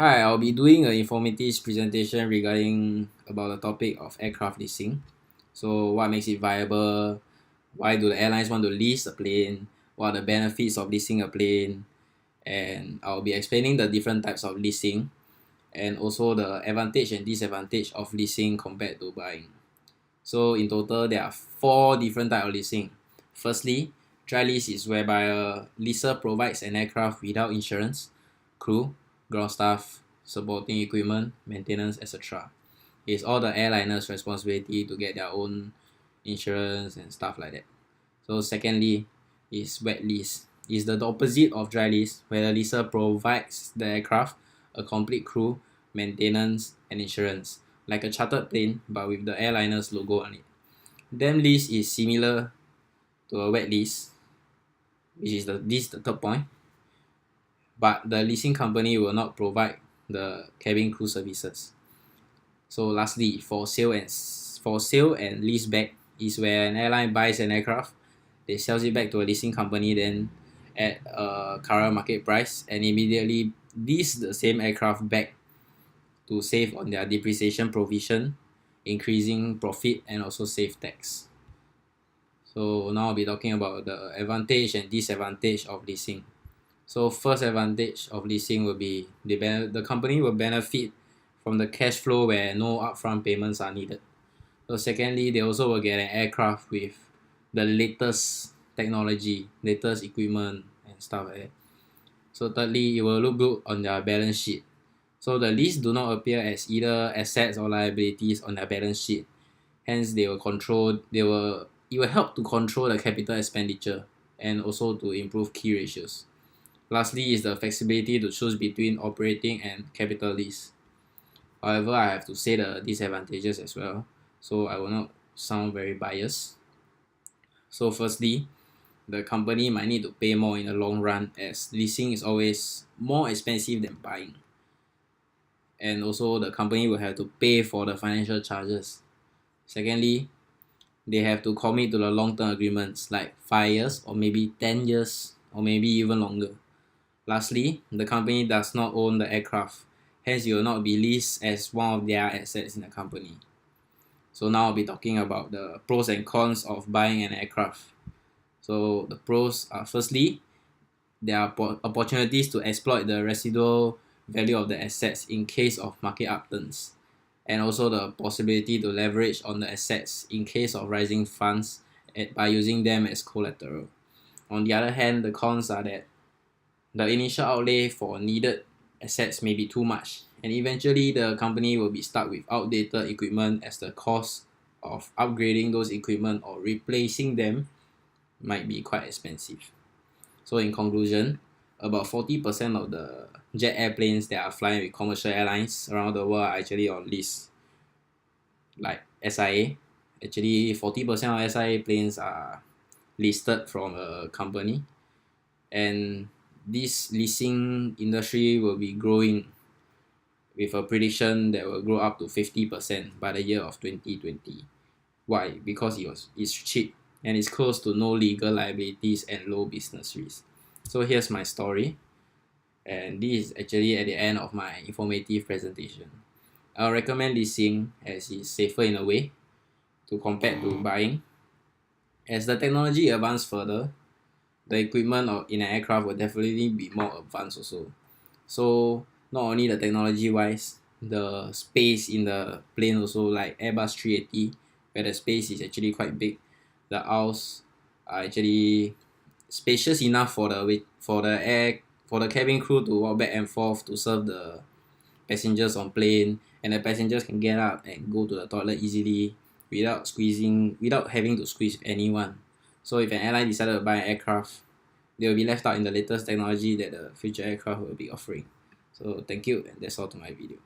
Hi, I'll be doing an informative presentation regarding about the topic of aircraft leasing. So what makes it viable? Why do the airlines want to lease a plane? What are the benefits of leasing a plane? And I'll be explaining the different types of leasing and also the advantage and disadvantage of leasing compared to buying. So in total, there are four different types of leasing. Firstly, dry lease is whereby a leaser provides an aircraft without insurance, crew, ground staff, supporting equipment, maintenance, etc. It's all the airliner's responsibility to get their own insurance and stuff like that. So secondly, is wet lease. Is the opposite of dry lease, where the leaser provides the aircraft a complete crew, maintenance, and insurance, like a chartered plane but with the airliner's logo on it. Dam lease is similar to a wet lease, which is the third point, but the leasing company will not provide the cabin crew services. So lastly, for sale and lease back is where an airline buys an aircraft, they sells it back to a leasing company then at a current market price and immediately lease the same aircraft back to save on their depreciation provision, increasing profit and also save tax. So now I'll be talking about the advantage and disadvantage of leasing. So first advantage of leasing will be the company will benefit from the cash flow where no upfront payments are needed. So secondly, they also will get an aircraft with the latest technology, latest equipment and stuff like that. So thirdly, it will look good on their balance sheet. So the lease do not appear as either assets or liabilities on their balance sheet. Hence, it will help to control the capital expenditure and also to improve key ratios. Lastly is the flexibility to choose between operating and capital lease. However, I have to say the disadvantages as well, so I will not sound very biased. So firstly, the company might need to pay more in the long run as leasing is always more expensive than buying. And also the company will have to pay for the financial charges. Secondly, they have to commit to the long-term agreements like 5 years or maybe 10 years or maybe even longer. Lastly, the company does not own the aircraft, hence it will not be leased as one of their assets in the company. So now I'll be talking about the pros and cons of buying an aircraft. So the pros are firstly, there are opportunities to exploit the residual value of the assets in case of market upturns, and also the possibility to leverage on the assets in case of rising funds by using them as collateral. On the other hand, the cons are that the initial outlay for needed assets may be too much, and eventually the company will be stuck with outdated equipment as the cost of upgrading those equipment or replacing them might be quite expensive. So in conclusion, about 40% of the jet airplanes that are flying with commercial airlines around the world are actually on lease. Like SIA, actually 40% of SIA planes are listed from a company, and this leasing industry will be growing with a prediction that will grow up to 50% by the year of 2020. Why? Because it's cheap and it's close to no legal liabilities and low business risk. So here's my story, and this is actually at the end of my informative presentation. I'll recommend leasing as it's safer in a way to compare to buying. As the technology advances further, the equipment in an aircraft will definitely be more advanced also. So not only the technology wise, the space in the plane also, like Airbus 380, where the space is actually quite big. The aisles are actually spacious enough for the cabin crew to walk back and forth to serve the passengers on plane, and the passengers can get up and go to the toilet easily without having to squeeze anyone. So if an airline decided to buy an aircraft, they will be left out in the latest technology that the future aircraft will be offering. So thank you, and that's all to my video.